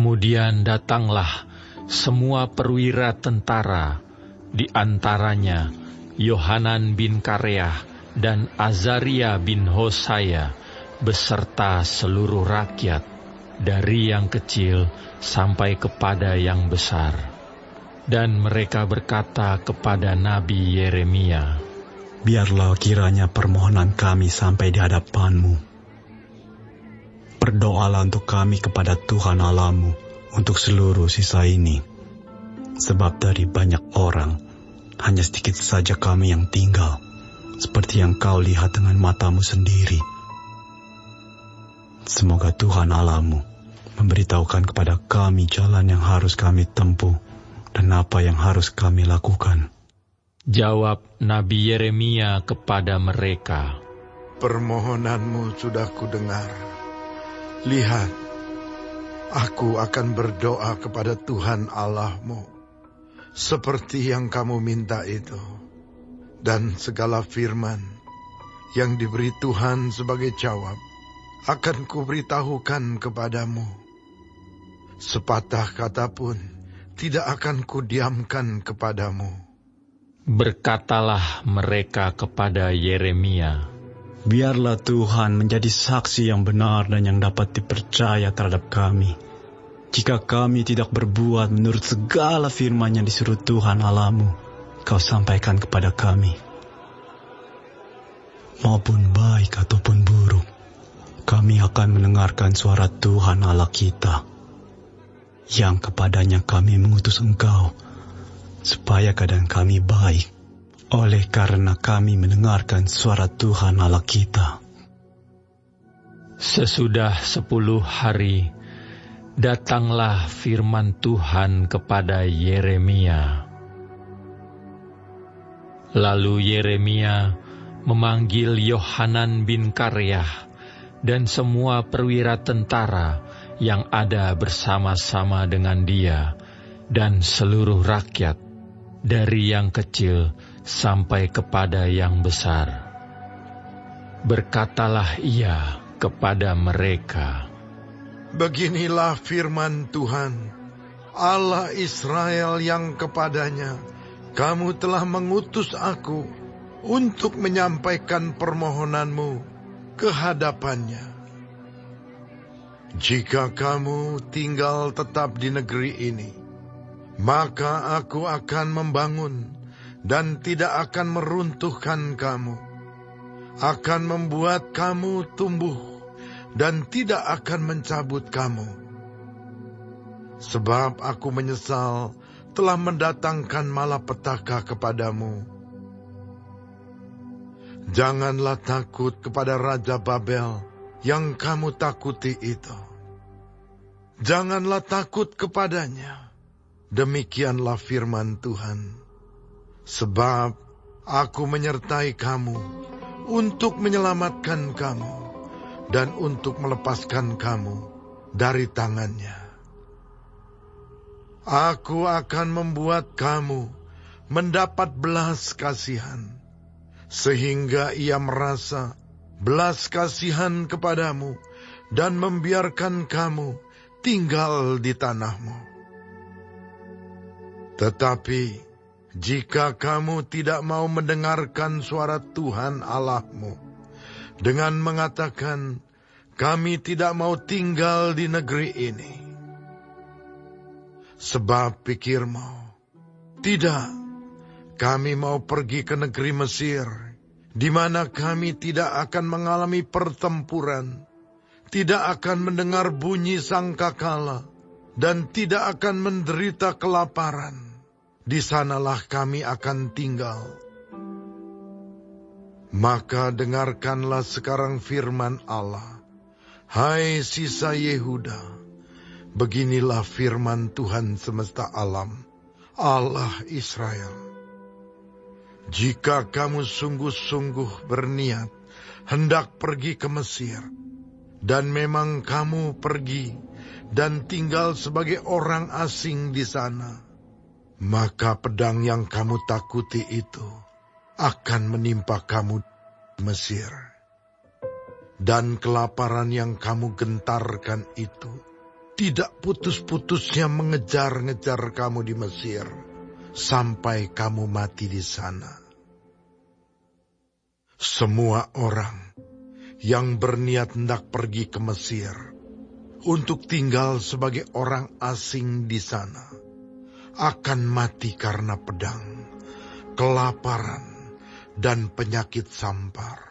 Kemudian datanglah semua perwira tentara, di antaranya Yohanan bin Kareah dan Azaria bin Hosaya, beserta seluruh rakyat, dari yang kecil sampai kepada yang besar. Dan mereka berkata kepada Nabi Yeremia, "Biarlah kiranya permohonan kami sampai di hadapan-Mu. Berdoalah untuk kami kepada Tuhan Allahmu untuk seluruh sisa ini. Sebab dari banyak orang, hanya sedikit saja kami yang tinggal, seperti yang kau lihat dengan matamu sendiri. Semoga Tuhan Allahmu memberitahukan kepada kami jalan yang harus kami tempuh dan apa yang harus kami lakukan." Jawab Nabi Yeremia kepada mereka, "Permohonanmu sudah kudengar. Lihat, aku akan berdoa kepada Tuhan Allahmu, seperti yang kamu minta itu. Dan segala firman yang diberi Tuhan sebagai jawab, akan kuberitahukan kepadamu. Sepatah kata pun tidak akan kudiamkan kepadamu." Berkatalah mereka kepada Yeremia, "Biarlah Tuhan menjadi saksi yang benar dan yang dapat dipercaya terhadap kami, jika kami tidak berbuat menurut segala firman yang disuruh Tuhan Allahmu kau sampaikan kepada kami. Maupun baik ataupun buruk, kami akan mendengarkan suara Tuhan Allah kita, yang kepadanya kami mengutus Engkau, supaya keadaan kami baik, oleh karena kami mendengarkan suara Tuhan Allah kita." Sesudah 10 hari, datanglah firman Tuhan kepada Yeremia. Lalu Yeremia memanggil Yohanan bin Kareah dan semua perwira tentara yang ada bersama-sama dengan dia, dan seluruh rakyat, dari yang kecil sampai kepada yang besar. Berkatalah ia kepada mereka, "Beginilah firman Tuhan, Allah Israel, yang kepadanya kamu telah mengutus aku untuk menyampaikan permohonanmu ke hadapannya. Jika kamu tinggal tetap di negeri ini, maka aku akan membangun dan tidak akan meruntuhkan kamu, akan membuat kamu tumbuh dan tidak akan mencabut kamu. Sebab aku menyesal telah mendatangkan malapetaka kepadamu. Janganlah takut kepada Raja Babel yang kamu takuti itu. Janganlah takut kepadanya. Demikianlah firman Tuhan. Sebab aku menyertai kamu untuk menyelamatkan kamu dan untuk melepaskan kamu dari tangannya. Aku akan membuat kamu mendapat belas kasihan, sehingga ia merasa belas kasihan kepadamu dan membiarkan kamu tinggal di tanahmu. Tetapi jika kamu tidak mau mendengarkan suara Tuhan Allahmu dengan mengatakan, kami tidak mau tinggal di negeri ini, sebab pikirmu, tidak, kami mau pergi ke negeri Mesir, di mana kami tidak akan mengalami pertempuran, tidak akan mendengar bunyi sangkakala, dan tidak akan menderita kelaparan. Di sanalah kami akan tinggal. Maka dengarkanlah sekarang firman Allah, hai sisa Yehuda, beginilah firman Tuhan semesta alam, Allah Israel. Jika kamu sungguh-sungguh berniat hendak pergi ke Mesir, dan memang kamu pergi dan tinggal sebagai orang asing di sana, maka pedang yang kamu takuti itu akan menimpa kamu Mesir. Dan kelaparan yang kamu gentarkan itu tidak putus-putusnya mengejar-ngejar kamu di Mesir, sampai kamu mati di sana. Semua orang yang berniat hendak pergi ke Mesir untuk tinggal sebagai orang asing di sana akan mati karena pedang, kelaparan, dan penyakit sampar.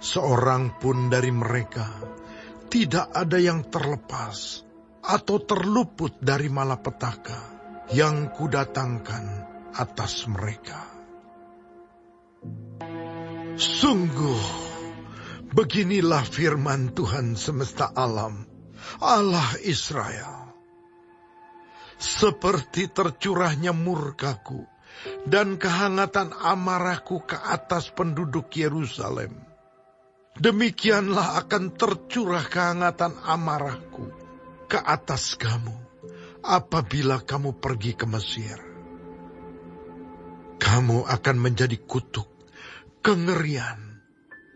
Seorang pun dari mereka tidak ada yang terlepas atau terluput dari malapetaka yang kudatangkan atas mereka. Sungguh, beginilah firman Tuhan semesta alam, Allah Israel. Seperti tercurahnya murkaku dan kehangatan amarahku ke atas penduduk Yerusalem, demikianlah akan tercurah kehangatan amarahku ke atas kamu apabila kamu pergi ke Mesir. Kamu akan menjadi kutuk, kengerian,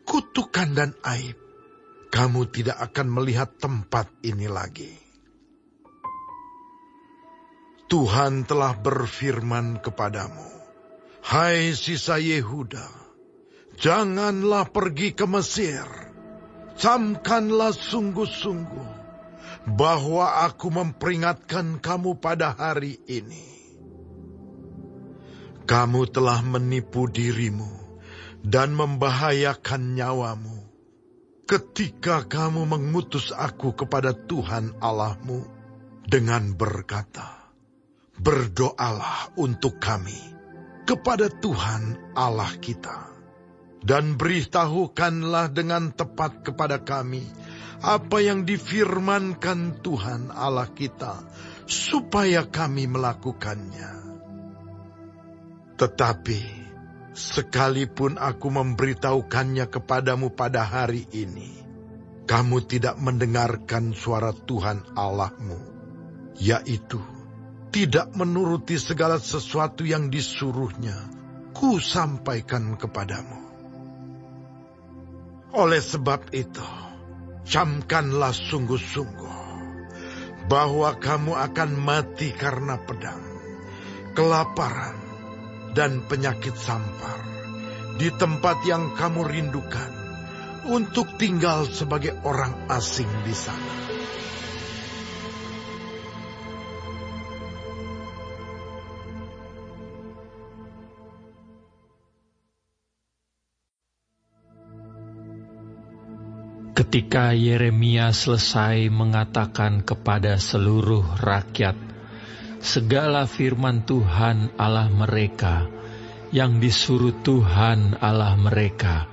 kutukan dan aib. Kamu tidak akan melihat tempat ini lagi. Tuhan telah berfirman kepadamu, hai sisa Yehuda, janganlah pergi ke Mesir. Camkanlah sungguh-sungguh bahwa aku memperingatkan kamu pada hari ini. Kamu telah menipu dirimu dan membahayakan nyawamu ketika kamu mengutus aku kepada Tuhan Allahmu dengan berkata, berdoalah untuk kami kepada Tuhan Allah kita, dan beritahukanlah dengan tepat kepada kami apa yang difirmankan Tuhan Allah kita, supaya kami melakukannya. Tetapi sekalipun aku memberitahukannya kepadamu pada hari ini, kamu tidak mendengarkan suara Tuhan Allahmu, yaitu tidak menuruti segala sesuatu yang disuruhnya, ku sampaikan kepadamu. Oleh sebab itu, camkanlah sungguh-sungguh bahwa kamu akan mati karena pedang, kelaparan, dan penyakit sampar di tempat yang kamu rindukan untuk tinggal sebagai orang asing di sana. Ketika Yeremia selesai mengatakan kepada seluruh rakyat segala firman Tuhan Allah mereka yang disuruh Tuhan Allah mereka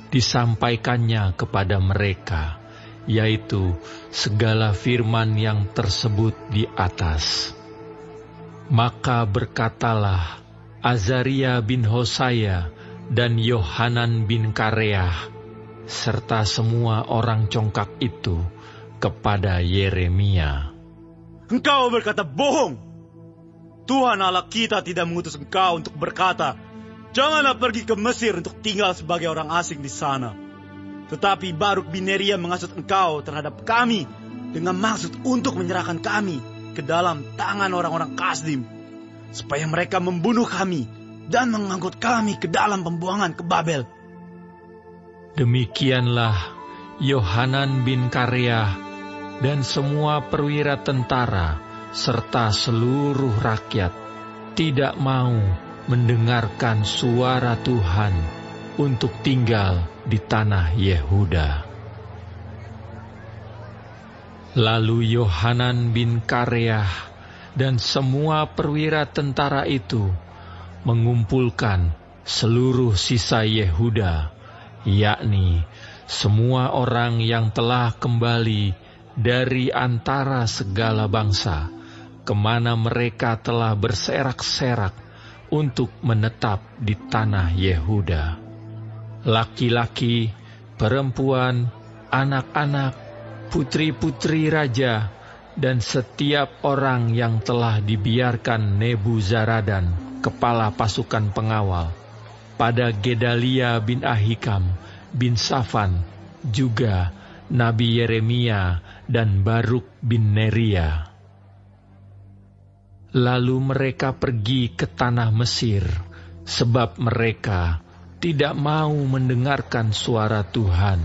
disampaikannya kepada mereka, yaitu segala firman yang tersebut di atas. Maka berkatalah Azaria bin Hosaya dan Yohanan bin Kareah serta semua orang congkak itu kepada Yeremia, engkau berkata bohong. Tuhan Allah kita tidak mengutus engkau untuk berkata, janganlah pergi ke Mesir untuk tinggal sebagai orang asing di sana. Tetapi Baruk bin Neria menghasut engkau terhadap kami dengan maksud untuk menyerahkan kami ke dalam tangan orang-orang Kasdim, supaya mereka membunuh kami dan mengangkut kami ke dalam pembuangan ke Babel. Demikianlah Yohanan bin Kareah dan semua perwira tentara serta seluruh rakyat tidak mau mendengarkan suara Tuhan untuk tinggal di tanah Yehuda. Lalu Yohanan bin Kareah dan semua perwira tentara itu mengumpulkan seluruh sisa Yehuda, yakni semua orang yang telah kembali dari antara segala bangsa, kemana mereka telah berserak-serak untuk menetap di tanah Yehuda. Laki-laki, perempuan, anak-anak, putri-putri raja, dan setiap orang yang telah dibiarkan Nebuzaradan, kepala pasukan pengawal, pada Gedalia bin Ahikam bin Safan, juga Nabi Yeremia dan Baruk bin Neria. Lalu mereka pergi ke tanah Mesir, sebab mereka tidak mau mendengarkan suara Tuhan.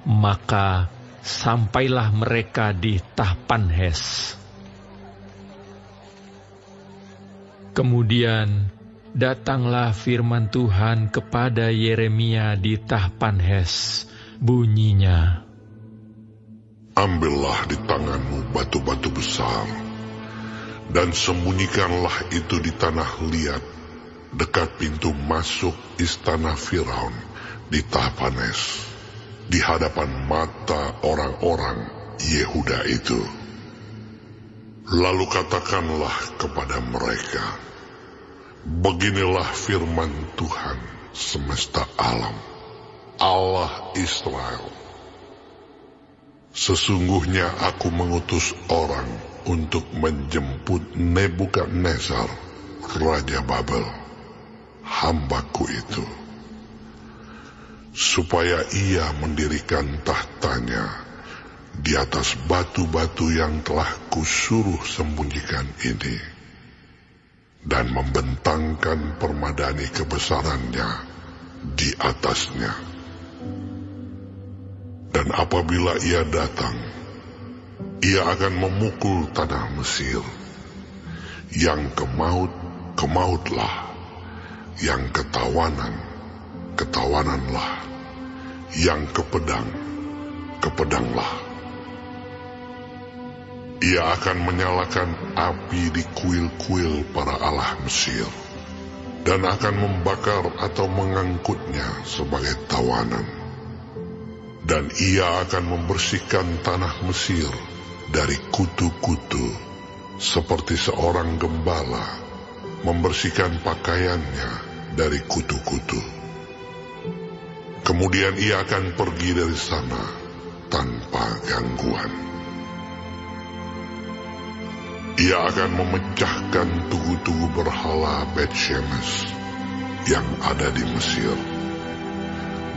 Maka sampailah mereka di Tahpanhes. Kemudian datanglah firman Tuhan kepada Yeremia di Tahpanhes, bunyinya, "Ambillah di tanganmu batu-batu besar, dan sembunyikanlah itu di tanah liat, dekat pintu masuk istana Firaun di Tahpanhes, di hadapan mata orang-orang Yehuda itu. Lalu katakanlah kepada mereka, beginilah firman Tuhan semesta alam, Allah Israel. Sesungguhnya aku mengutus orang untuk menjemput Nebukadnezar, Raja Babel, hambaku itu, supaya ia mendirikan tahtanya di atas batu-batu yang telah kusuruh sembunyikan ini, dan membentangkan permadani kebesarannya di atasnya. Dan apabila ia datang, ia akan memukul tanah Mesir. Yang kemaut, kemautlah. Yang ketawanan, ketawananlah. Yang kepedang, kepedanglah. Ia akan menyalakan api di kuil-kuil para allah Mesir, dan akan membakar atau mengangkutnya sebagai tawanan. Dan ia akan membersihkan tanah Mesir dari kutu-kutu, seperti seorang gembala membersihkan pakaiannya dari kutu-kutu. Kemudian ia akan pergi dari sana tanpa gangguan. Ia akan memecahkan tugu-tugu berhala Bet-Shemesh yang ada di Mesir,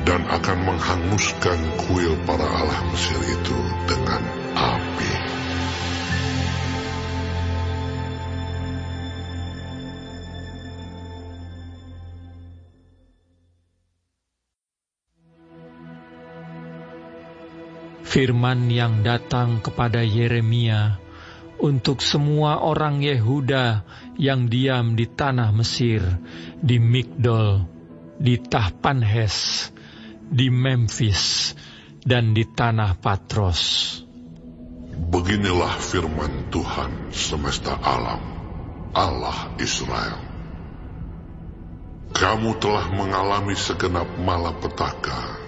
dan akan menghanguskan kuil para allah Mesir itu dengan api. Firman yang datang kepada Yeremia untuk semua orang Yehuda yang diam di tanah Mesir, di Migdol, di Tahpanhes, di Memphis, dan di tanah Patros. Beginilah firman Tuhan semesta alam, Allah Israel. Kamu telah mengalami segenap malapetaka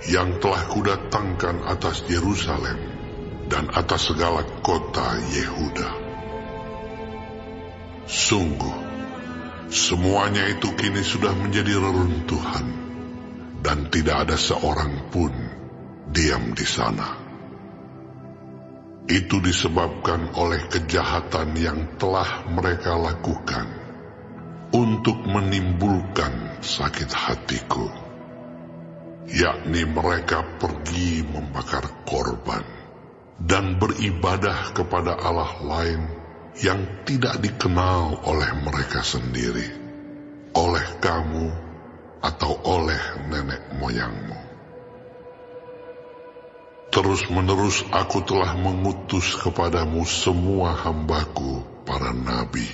yang telah kudatangkan atas Yerusalem dan atas segala kota Yehuda. Sungguh, semuanya itu kini sudah menjadi reruntuhan, dan tidak ada seorang pun diam di sana. Itu disebabkan oleh kejahatan yang telah mereka lakukan untuk menimbulkan sakit hatiku, yakni mereka pergi membakar korban dan beribadah kepada Allah lain yang tidak dikenal oleh mereka sendiri, oleh kamu, atau oleh nenek moyangmu. Terus-menerus aku telah mengutus kepadamu semua hambaku, para nabi,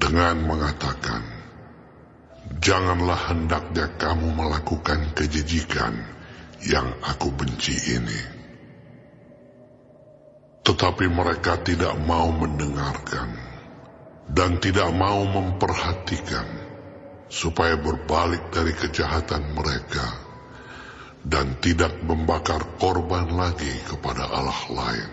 dengan mengatakan, janganlah hendaknya kamu melakukan kejijikan yang aku benci ini. Tetapi mereka tidak mau mendengarkan dan tidak mau memperhatikan, supaya berbalik dari kejahatan mereka dan tidak membakar korban lagi kepada Allah lain.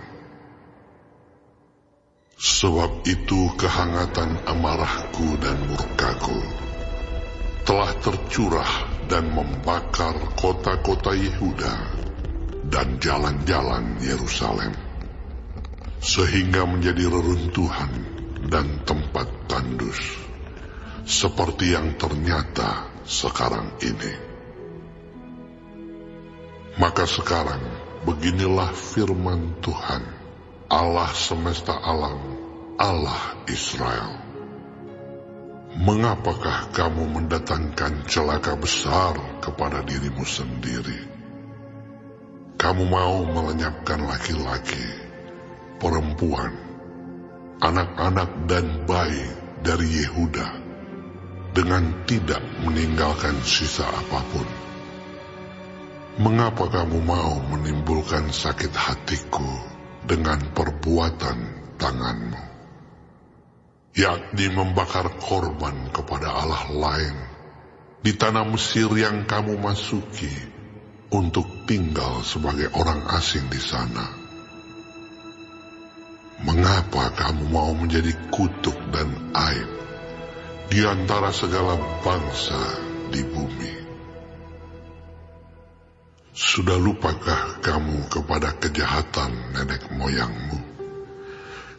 Sebab itu kehangatan amarahku dan murkaku telah tercurah dan membakar kota-kota Yehuda dan jalan-jalan Yerusalem, sehingga menjadi reruntuhan dan tempat tandus, seperti yang ternyata sekarang ini. Maka sekarang beginilah firman Tuhan, Allah semesta alam, Allah Israel. Mengapakah kamu mendatangkan celaka besar kepada dirimu sendiri? Kamu mau melenyapkan laki-laki, perempuan, anak-anak dan bayi dari Yehuda dengan tidak meninggalkan sisa apapun. Mengapa kamu mau menimbulkan sakit hatiku dengan perbuatan tanganmu, yakni membakar korban kepada Allah lain di tanah Mesir yang kamu masuki untuk tinggal sebagai orang asing di sana? Mengapa kamu mau menjadi kutuk dan aib di antara segala bangsa di bumi? Sudah lupakah kamu kepada kejahatan nenek moyangmu,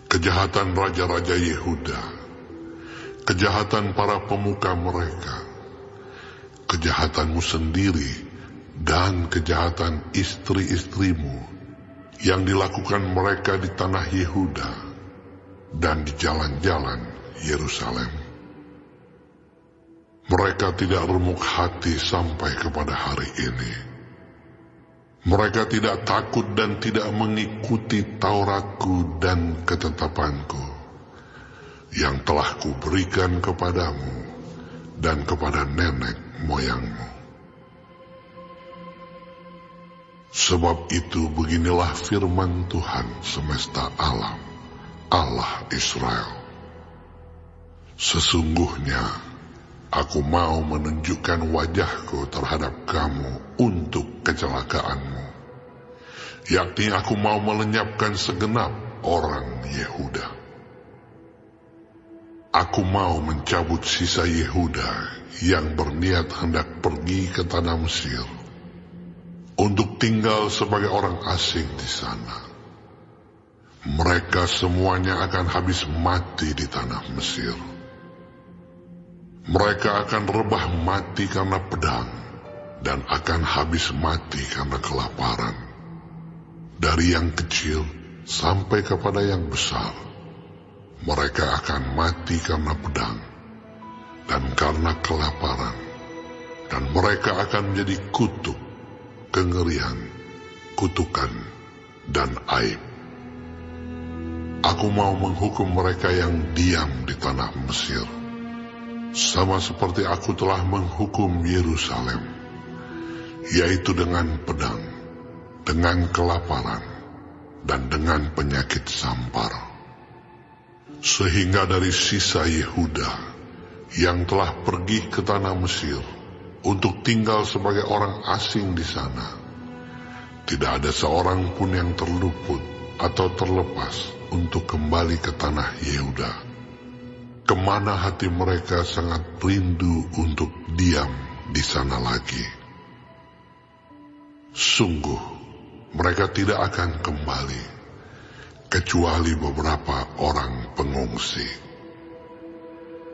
kejahatan raja-raja Yehuda, kejahatan para pemuka mereka, kejahatanmu sendiri, dan kejahatan istri-istrimu yang dilakukan mereka di tanah Yehuda dan di jalan-jalan Yerusalem? Mereka tidak remuk hati sampai kepada hari ini. Mereka tidak takut dan tidak mengikuti Tauratku dan ketetapanku yang telah kuberikan kepadamu dan kepada nenek moyangmu. Sebab itu beginilah firman Tuhan semesta alam, Allah Israel. Sesungguhnya aku mau menunjukkan wajahku terhadap kamu untuk kecelakaanmu, yakni aku mau melenyapkan segenap orang Yehuda. Aku mau mencabut sisa Yehuda yang berniat hendak pergi ke tanah Mesir untuk tinggal sebagai orang asing di sana. Mereka semuanya akan habis mati di tanah Mesir. Mereka akan rebah mati karena pedang dan akan habis mati karena kelaparan. Dari yang kecil sampai kepada yang besar, mereka akan mati karena pedang dan karena kelaparan, dan mereka akan menjadi kutuk, kengerian, kutukan, dan aib. Aku mau menghukum mereka yang diam di tanah Mesir, sama seperti aku telah menghukum Yerusalem, yaitu dengan pedang, dengan kelaparan, dan dengan penyakit sampar. Sehingga dari sisa Yehuda yang telah pergi ke tanah Mesir untuk tinggal sebagai orang asing di sana, tidak ada seorang pun yang terluput atau terlepas untuk kembali ke tanah Yehuda, kemana hati mereka sangat rindu untuk diam di sana lagi. Sungguh, mereka tidak akan kembali, kecuali beberapa orang pengungsi.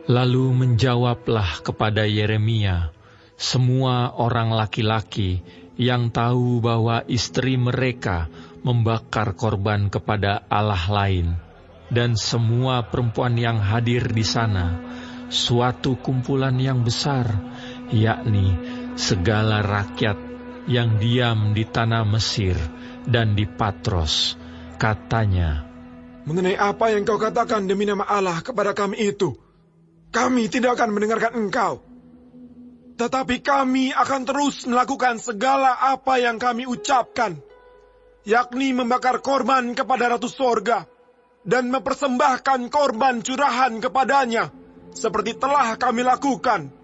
Lalu menjawablah kepada Yeremia semua orang laki-laki yang tahu bahwa istri mereka membakar korban kepada Allah lain, dan semua perempuan yang hadir di sana, suatu kumpulan yang besar, yakni segala rakyat yang diam di tanah Mesir dan di Patros. Katanya, mengenai apa yang kau katakan demi nama Allah kepada kami itu, kami tidak akan mendengarkan engkau. Tetapi kami akan terus melakukan segala apa yang kami ucapkan, yakni membakar korban kepada Ratu Sorga dan mempersembahkan korban curahan kepadanya, seperti telah kami lakukan.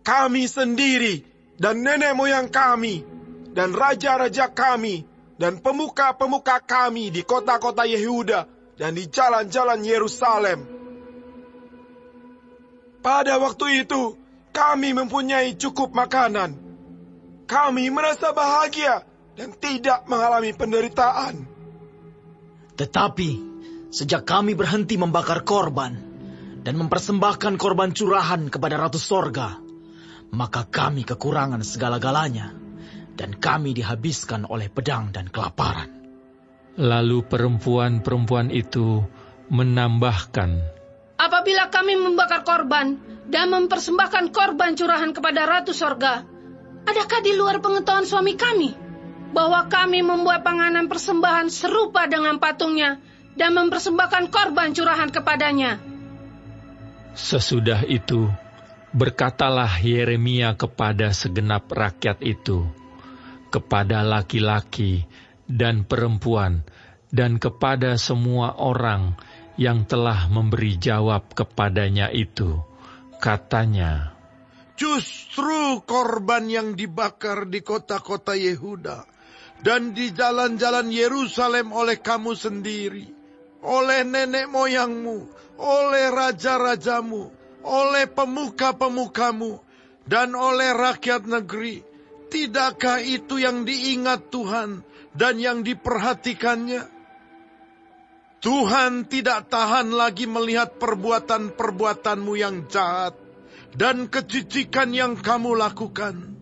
Kami sendiri dan nenek moyang kami dan raja-raja kami dan pemuka-pemuka kami di kota-kota Yehuda dan di jalan-jalan Yerusalem. Pada waktu itu, kami mempunyai cukup makanan. Kami merasa bahagia dan tidak mengalami penderitaan. Tetapi, sejak kami berhenti membakar korban dan mempersembahkan korban curahan kepada Ratu Sorga, maka kami kekurangan segala-galanya, dan kami dihabiskan oleh pedang dan kelaparan." Lalu perempuan-perempuan itu menambahkan, "Apabila kami membakar korban dan mempersembahkan korban curahan kepada Ratu Sorga, adakah di luar pengetahuan suami kami bahwa kami membuat panganan persembahan serupa dengan patungnya dan mempersembahkan korban curahan kepadanya?" Sesudah itu, berkatalah Yeremia kepada segenap rakyat itu, kepada laki-laki dan perempuan, dan kepada semua orang yang telah memberi jawab kepadanya itu. Katanya, "Justru korban yang dibakar di kota-kota Yehuda dan di jalan-jalan Yerusalem oleh kamu sendiri, oleh nenek moyangmu, oleh raja-rajamu, oleh pemuka-pemukamu, dan oleh rakyat negeri. Tidakkah itu yang diingat Tuhan dan yang diperhatikannya? Tuhan tidak tahan lagi melihat perbuatan-perbuatanmu yang jahat dan kecicikan yang kamu lakukan.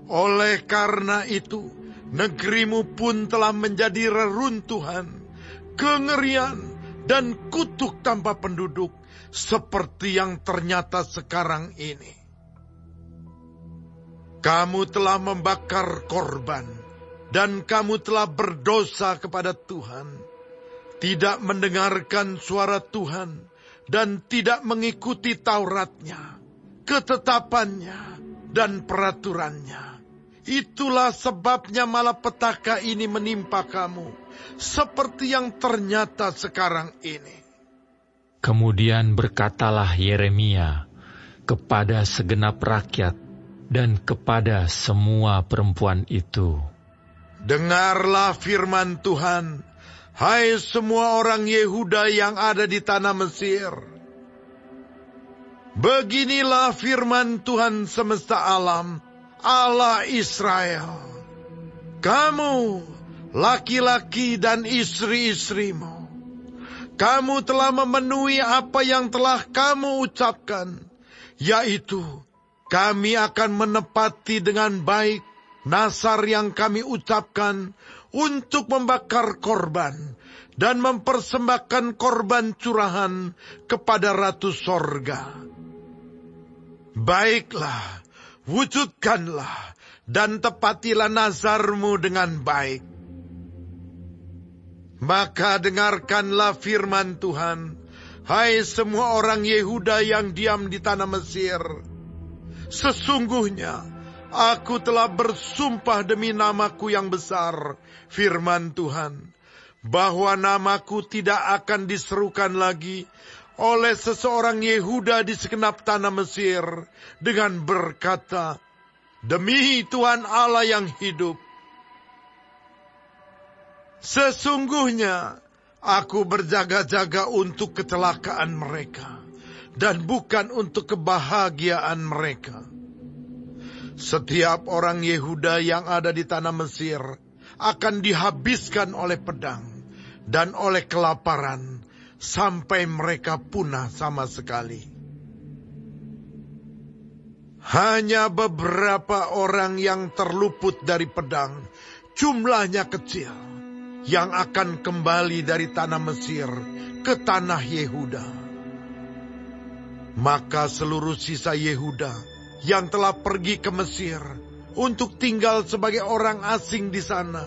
Oleh karena itu, negerimu pun telah menjadi reruntuhan, kengerian, dan kutuk tanpa penduduk, seperti yang ternyata sekarang ini. Kamu telah membakar korban, dan kamu telah berdosa kepada Tuhan, tidak mendengarkan suara Tuhan, dan tidak mengikuti Tauratnya, ketetapannya, dan peraturannya. Itulah sebabnya malapetaka ini menimpa kamu, seperti yang ternyata sekarang ini." Kemudian berkatalah Yeremia kepada segenap rakyat dan kepada semua perempuan itu, "Dengarlah firman Tuhan, hai semua orang Yehuda yang ada di tanah Mesir. Beginilah firman Tuhan semesta alam, Allah Israel. Kamu, laki-laki dan istri-istrimu, kamu telah memenuhi apa yang telah kamu ucapkan, yaitu kami akan menepati dengan baik nasar yang kami ucapkan untuk membakar korban dan mempersembahkan korban curahan kepada Ratu Sorga. Baiklah, wujudkanlah dan tepatilah nazarmu dengan baik. Maka dengarkanlah firman Tuhan, hai semua orang Yehuda yang diam di tanah Mesir. Sesungguhnya aku telah bersumpah demi namaku yang besar, firman Tuhan, bahwa namaku tidak akan diserukan lagi oleh seseorang Yehuda di segenap tanah Mesir dengan berkata, demi Tuhan Allah yang hidup. Sesungguhnya aku berjaga-jaga untuk kecelakaan mereka dan bukan untuk kebahagiaan mereka. Setiap orang Yehuda yang ada di tanah Mesir akan dihabiskan oleh pedang dan oleh kelaparan sampai mereka punah sama sekali. Hanya beberapa orang yang terluput dari pedang, jumlahnya kecil, yang akan kembali dari tanah Mesir ke tanah Yehuda. Maka seluruh sisa Yehuda yang telah pergi ke Mesir untuk tinggal sebagai orang asing di sana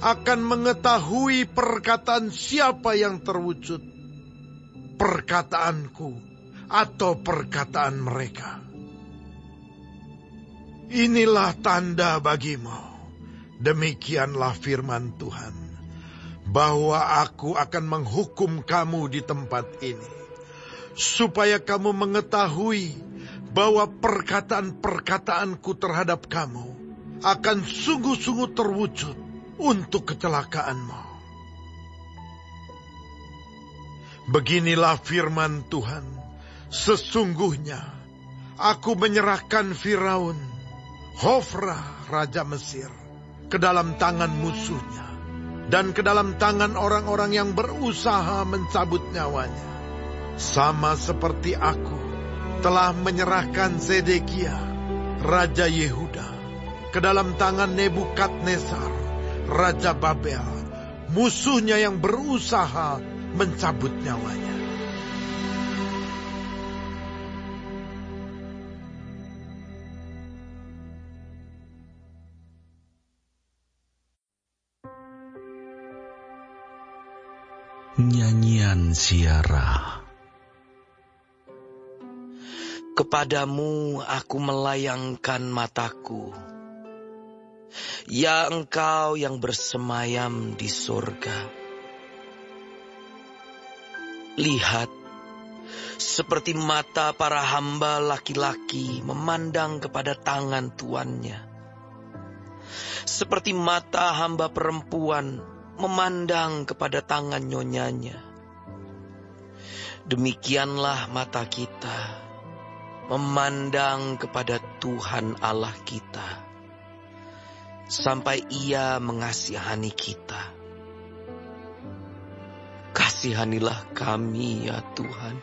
akan mengetahui perkataan siapa yang terwujud, perkataanku atau perkataan mereka. Inilah tanda bagimu, demikianlah firman Tuhan, bahwa aku akan menghukum kamu di tempat ini, supaya kamu mengetahui bahwa perkataan-perkataanku terhadap kamu akan sungguh-sungguh terwujud untuk kecelakaanmu. Beginilah firman Tuhan, sesungguhnya aku menyerahkan Firaun, Hofra, Raja Mesir, ke dalam tangan musuhnya, dan ke dalam tangan orang-orang yang berusaha mencabut nyawanya. Sama seperti aku telah menyerahkan Zedekia, Raja Yehuda, ke dalam tangan Nebukadnezar, Raja Babel, musuhnya yang berusaha mencabut nyawanya. Nyanyian Ziarah. Kepadamu aku melayangkan mataku, ya Engkau yang bersemayam di surga. Lihat, seperti mata para hamba laki-laki memandang kepada tangan tuannya, seperti mata hamba perempuan memandang kepada tangan nyonyanya. Demikianlah mata kita memandang kepada Tuhan Allah kita, sampai Ia mengasihani kita. Kasihanilah kami ya Tuhan,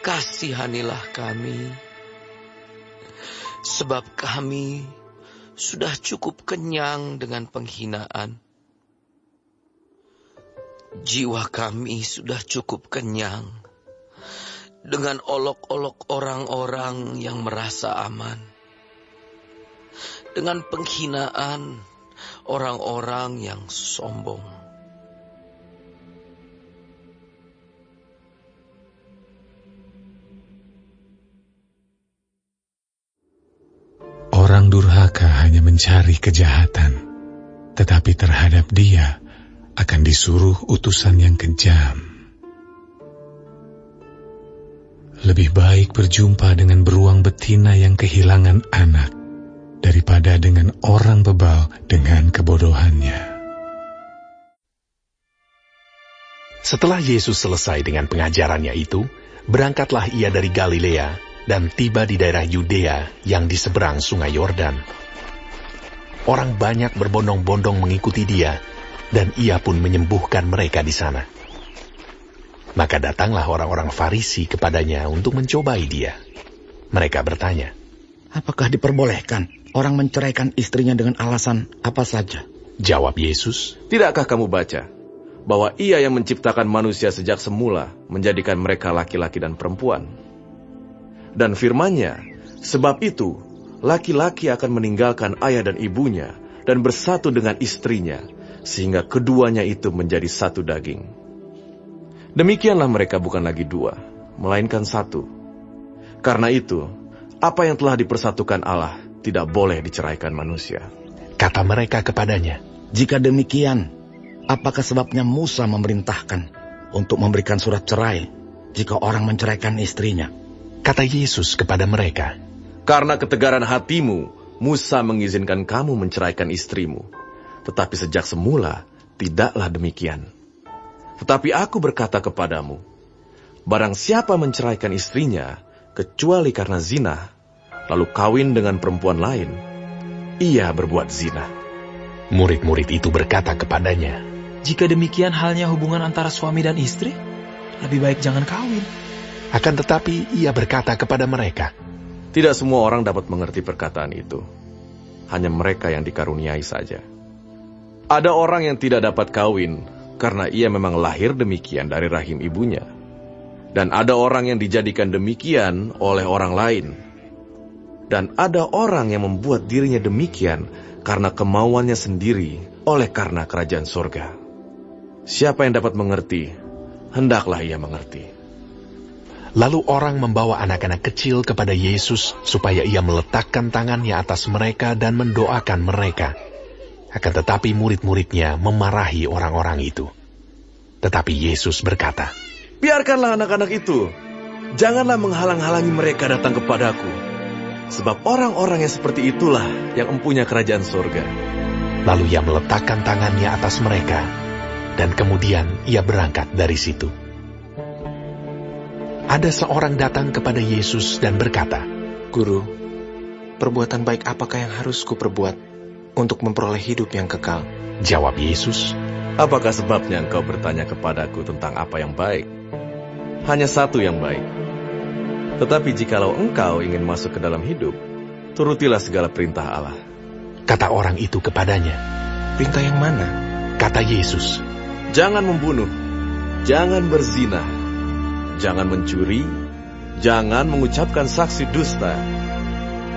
kasihanilah kami, sebab kami sudah cukup kenyang dengan penghinaan. Jiwa kami sudah cukup kenyang dengan olok-olok orang-orang yang merasa aman, dengan penghinaan orang-orang yang sombong. Orang durhaka hanya mencari kejahatan, tetapi terhadap dia akan disuruh utusan yang kejam. Lebih baik berjumpa dengan beruang betina yang kehilangan anak, daripada dengan orang bebal dengan kebodohannya. Setelah Yesus selesai dengan pengajarannya itu, berangkatlah ia dari Galilea dan tiba di daerah Yudea yang di seberang sungai Yordan. Orang banyak berbondong-bondong mengikuti dia, dan ia pun menyembuhkan mereka di sana. Maka datanglah orang-orang Farisi kepadanya untuk mencobai dia. Mereka bertanya, apakah diperbolehkan orang menceraikan istrinya dengan alasan apa saja? Jawab Yesus, tidakkah kamu baca bahwa Ia yang menciptakan manusia sejak semula menjadikan mereka laki-laki dan perempuan? Dan firman-Nya, sebab itu laki-laki akan meninggalkan ayah dan ibunya dan bersatu dengan istrinya, sehingga keduanya itu menjadi satu daging. Demikianlah mereka bukan lagi dua, melainkan satu. Karena itu, apa yang telah dipersatukan Allah tidak boleh diceraikan manusia. Kata mereka kepadanya, jika demikian, apakah sebabnya Musa memerintahkan untuk memberikan surat cerai jika orang menceraikan istrinya? Kata Yesus kepada mereka, karena ketegaran hatimu, Musa mengizinkan kamu menceraikan istrimu. Tetapi sejak semula, tidaklah demikian. Tetapi aku berkata kepadamu, barang siapa menceraikan istrinya, kecuali karena zina, lalu kawin dengan perempuan lain, ia berbuat zina. Murid-murid itu berkata kepadanya, jika demikian halnya hubungan antara suami dan istri, lebih baik jangan kawin. Akan tetapi ia berkata kepada mereka, tidak semua orang dapat mengerti perkataan itu. Hanya mereka yang dikaruniai saja. Ada orang yang tidak dapat kawin karena ia memang lahir demikian dari rahim ibunya. Dan ada orang yang dijadikan demikian oleh orang lain. Dan ada orang yang membuat dirinya demikian karena kemauannya sendiri oleh karena kerajaan surga. Siapa yang dapat mengerti, hendaklah ia mengerti. Lalu orang membawa anak-anak kecil kepada Yesus supaya ia meletakkan tangannya atas mereka dan mendoakan mereka. Akan tetapi murid-muridnya memarahi orang-orang itu. Tetapi Yesus berkata, biarkanlah anak-anak itu. Janganlah menghalang-halangi mereka datang kepadaku. Sebab orang-orang yang seperti itulah yang empunya kerajaan surga. Lalu ia meletakkan tangannya atas mereka, dan kemudian ia berangkat dari situ. Ada seorang datang kepada Yesus dan berkata, Guru, perbuatan baik apakah yang harus kuperbuat untuk memperoleh hidup yang kekal? Jawab Yesus, apakah sebabnya engkau bertanya kepadaku tentang apa yang baik? Hanya satu yang baik. Tetapi jikalau engkau ingin masuk ke dalam hidup, turutilah segala perintah Allah. Kata orang itu kepadanya. Perintah yang mana? Kata Yesus. Jangan membunuh, jangan berzina, jangan mencuri, jangan mengucapkan saksi dusta.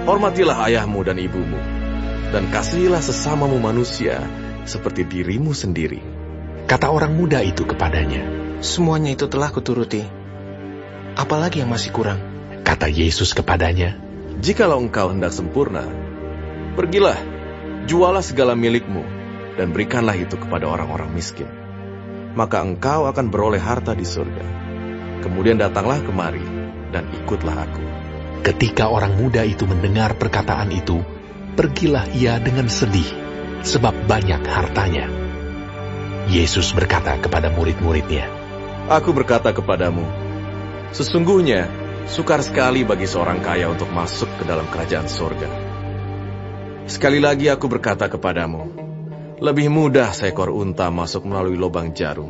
Hormatilah ayahmu dan ibumu, dan kasihilah sesamamu manusia seperti dirimu sendiri. Kata orang muda itu kepadanya. Semuanya itu telah kuturuti. Apalagi yang masih kurang? Kata Yesus kepadanya. Jikalau engkau hendak sempurna, pergilah, jualah segala milikmu, dan berikanlah itu kepada orang-orang miskin. Maka engkau akan beroleh harta di surga. Kemudian datanglah kemari, dan ikutlah aku. Ketika orang muda itu mendengar perkataan itu, pergilah ia dengan sedih, sebab banyak hartanya. Yesus berkata kepada murid-muridnya, Aku berkata kepadamu, sesungguhnya sukar sekali bagi seorang kaya untuk masuk ke dalam kerajaan surga. Sekali lagi aku berkata kepadamu, lebih mudah seekor unta masuk melalui lubang jarum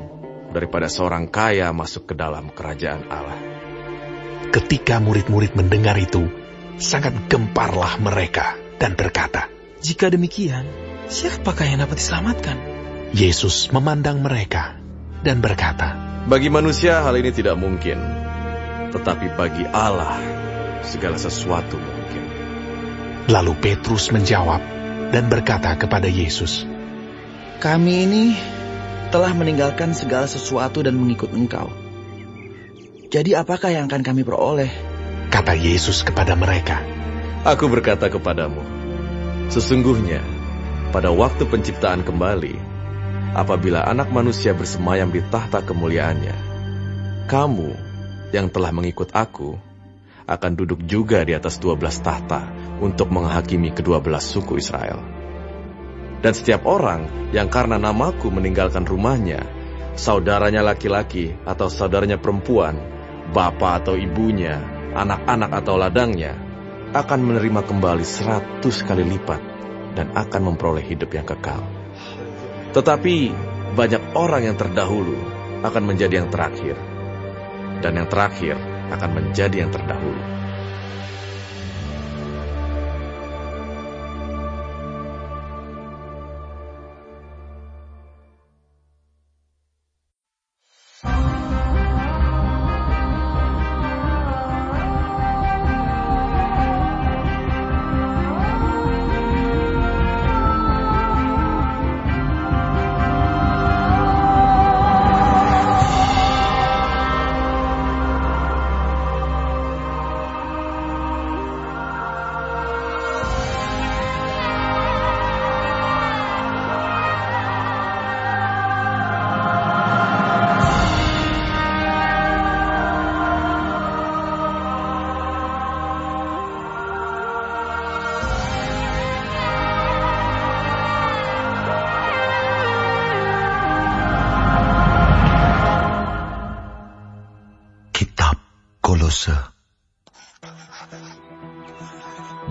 daripada seorang kaya masuk ke dalam kerajaan Allah. Ketika murid-murid mendengar itu, sangat gemparlah mereka dan berkata, Jika demikian, siapakah yang dapat diselamatkan? Yesus memandang mereka dan berkata, Bagi manusia hal ini tidak mungkin, tetapi bagi Allah segala sesuatu mungkin. Lalu Petrus menjawab dan berkata kepada Yesus, Kami ini telah meninggalkan segala sesuatu dan mengikut Engkau. Jadi apakah yang akan kami peroleh? Kata Yesus kepada mereka, Aku berkata kepadamu, sesungguhnya pada waktu penciptaan kembali, apabila anak manusia bersemayam di tahta kemuliaannya, kamu yang telah mengikut aku akan duduk juga di atas 12 tahta untuk menghakimi ke-12 suku Israel. Dan setiap orang yang karena namaku meninggalkan rumahnya, saudaranya laki-laki atau saudaranya perempuan, bapa atau ibunya, anak-anak atau ladangnya, akan menerima kembali 100 kali lipat dan akan memperoleh hidup yang kekal. Tetapi banyak orang yang terdahulu akan menjadi yang terakhir, dan yang terakhir akan menjadi yang terdahulu.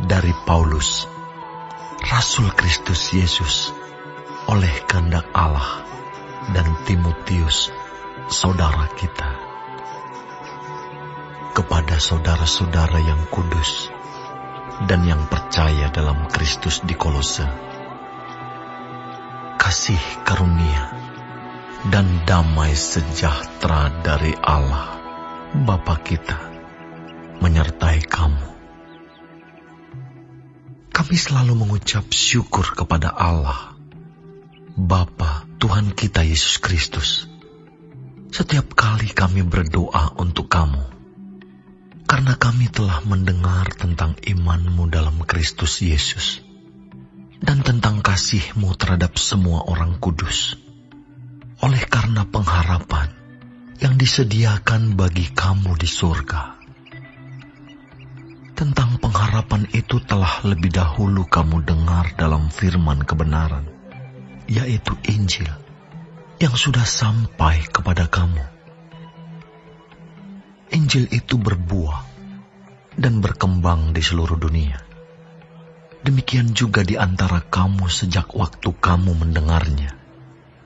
Dari Paulus, Rasul Kristus Yesus, oleh kehendak Allah, dan Timotius, saudara kita, kepada saudara-saudara yang kudus dan yang percaya dalam Kristus di Kolose, kasih karunia dan damai sejahtera dari Allah Bapa kita menyertai kamu. Kami selalu mengucap syukur kepada Allah, Bapa Tuhan kita Yesus Kristus, setiap kali kami berdoa untuk kamu, karena kami telah mendengar tentang iman-Mu dalam Kristus Yesus, dan tentang kasih-Mu terhadap semua orang kudus, oleh karena pengharapan yang disediakan bagi kamu di surga. Tentang pengharapan itu telah lebih dahulu kamu dengar dalam firman kebenaran, yaitu Injil, yang sudah sampai kepada kamu. Injil itu berbuah dan berkembang di seluruh dunia. Demikian juga di antara kamu sejak waktu kamu mendengarnya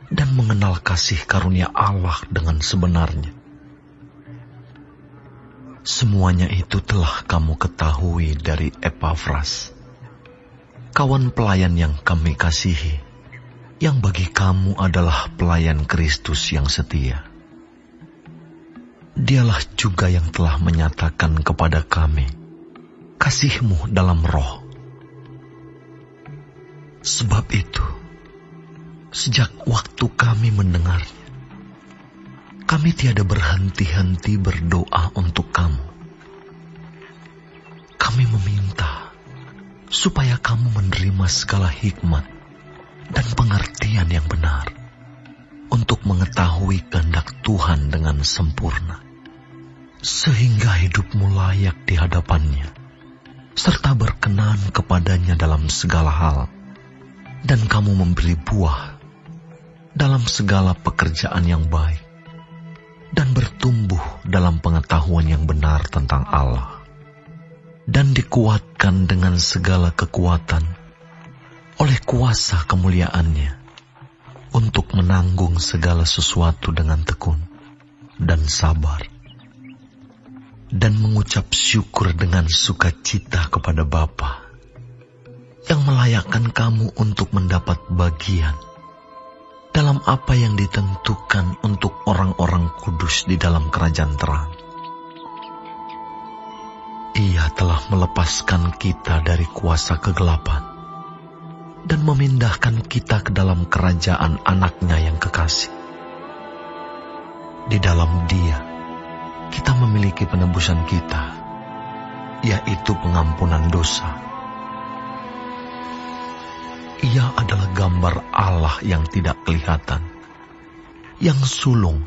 dan mengenal kasih karunia Allah dengan sebenarnya. Semuanya itu telah kamu ketahui dari Epafras, kawan pelayan yang kami kasihi, yang bagi kamu adalah pelayan Kristus yang setia. Dialah juga yang telah menyatakan kepada kami kasih-Mu dalam roh. Sebab itu, sejak waktu kami mendengarnya, kami tiada berhenti-henti berdoa untuk kamu. Kami meminta supaya kamu menerima segala hikmat dan pengertian yang benar untuk mengetahui kehendak Tuhan dengan sempurna, sehingga hidupmu layak di hadapan-Nya, serta berkenan kepadanya dalam segala hal, dan kamu memberi buah dalam segala pekerjaan yang baik, dan bertumbuh dalam pengetahuan yang benar tentang Allah, dan dikuatkan dengan segala kekuatan oleh kuasa kemuliaan-Nya untuk menanggung segala sesuatu dengan tekun dan sabar, dan mengucap syukur dengan sukacita kepada Bapa yang melayakkan kamu untuk mendapat bagian dalam apa yang ditentukan untuk orang-orang kudus di dalam kerajaan terang. Ia telah melepaskan kita dari kuasa kegelapan dan memindahkan kita ke dalam kerajaan Anak-Nya yang kekasih. Di dalam Dia, kita memiliki penebusan kita, yaitu pengampunan dosa. Ia adalah gambar Allah yang tidak kelihatan, yang sulung,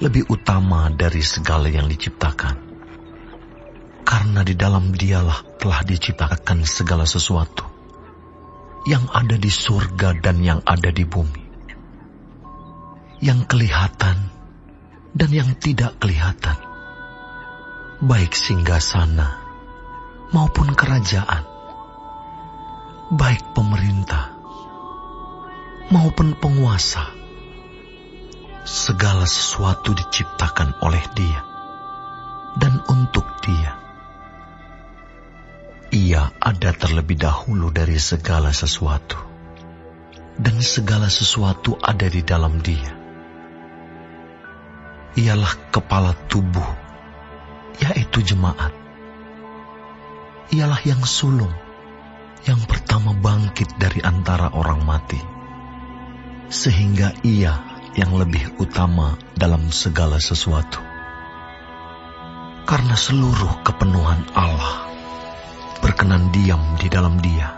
lebih utama dari segala yang diciptakan. Karena di dalam Dialah telah diciptakan segala sesuatu, yang ada di surga dan yang ada di bumi, yang kelihatan dan yang tidak kelihatan, baik singgasana maupun kerajaan, baik pemerintah maupun penguasa. Segala sesuatu diciptakan oleh Dia dan untuk Dia. Ia ada terlebih dahulu dari segala sesuatu, dan segala sesuatu ada di dalam Dia. Ialah kepala tubuh, yaitu jemaat. Ialah yang sulung, yang pertama bangkit dari antara orang mati, sehingga Ia yang lebih utama dalam segala sesuatu. Karena seluruh kepenuhan Allah berkenan diam di dalam Dia,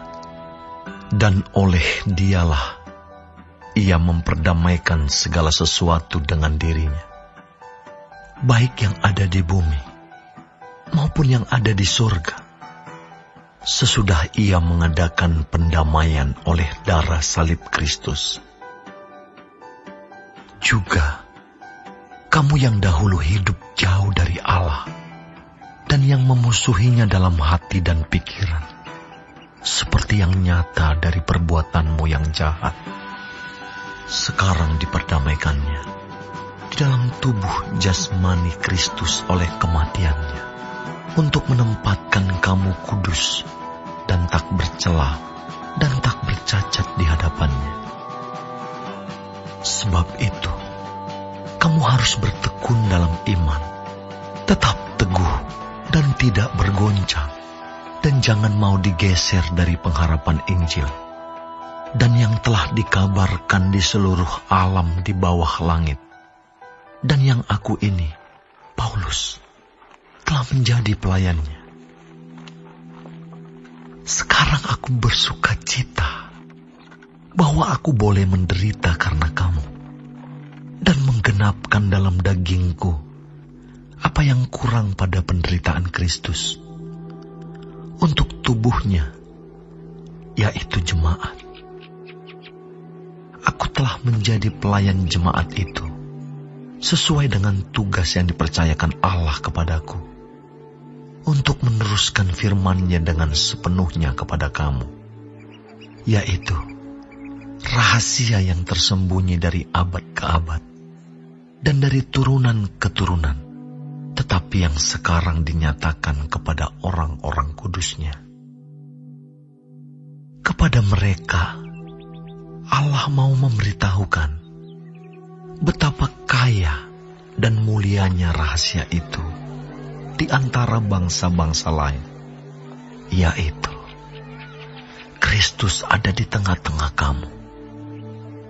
dan oleh Dialah Ia memperdamaikan segala sesuatu dengan dirinya, baik yang ada di bumi maupun yang ada di surga, sesudah Ia mengadakan pendamaian oleh darah salib Kristus. Juga kamu yang dahulu hidup jauh dari Allah dan yang memusuhinya dalam hati dan pikiran, seperti yang nyata dari perbuatanmu yang jahat, sekarang diperdamaikannya di dalam tubuh jasmani Kristus oleh kematiannya, untuk menempatkan kamu kudus dan tak bercela dan tak bercacat di hadapannya. Sebab itu, kamu harus bertekun dalam iman, tetap teguh dan tidak bergoncang, dan jangan mau digeser dari pengharapan Injil, dan yang telah dikabarkan di seluruh alam di bawah langit, dan yang aku ini, Paulus, telah menjadi pelayannya. Sekarang aku bersuka cita bahwa aku boleh menderita karena kamu, dan menggenapkan dalam dagingku apa yang kurang pada penderitaan Kristus untuk tubuhnya, yaitu jemaat. Aku telah menjadi pelayan jemaat itu sesuai dengan tugas yang dipercayakan Allah kepadaku, untuk meneruskan firman-Nya dengan sepenuhnya kepada kamu, yaitu rahasia yang tersembunyi dari abad ke abad dan dari turunan ke turunan, tetapi yang sekarang dinyatakan kepada orang-orang kudus-Nya. Kepada mereka, Allah mau memberitahukan betapa kaya dan mulianya rahasia itu di antara bangsa-bangsa lain, yaitu Kristus ada di tengah-tengah kamu.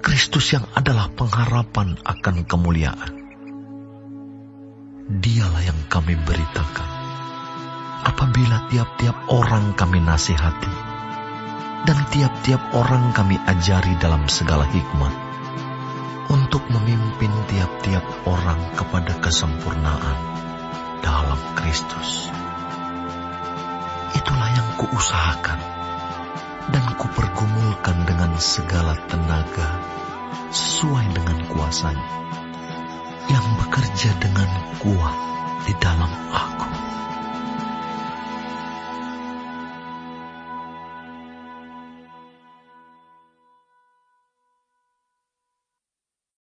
Kristus yang adalah pengharapan akan kemuliaan. Dialah yang kami beritakan apabila tiap-tiap orang kami nasihati dan tiap-tiap orang kami ajari dalam segala hikmat untuk memimpin tiap-tiap orang kepada kesempurnaan dalam Kristus. Itulah yang kuusahakan dan kupergumulkan dengan segala tenaga sesuai dengan kuasa-Nya yang bekerja dengan kuat di dalam aku.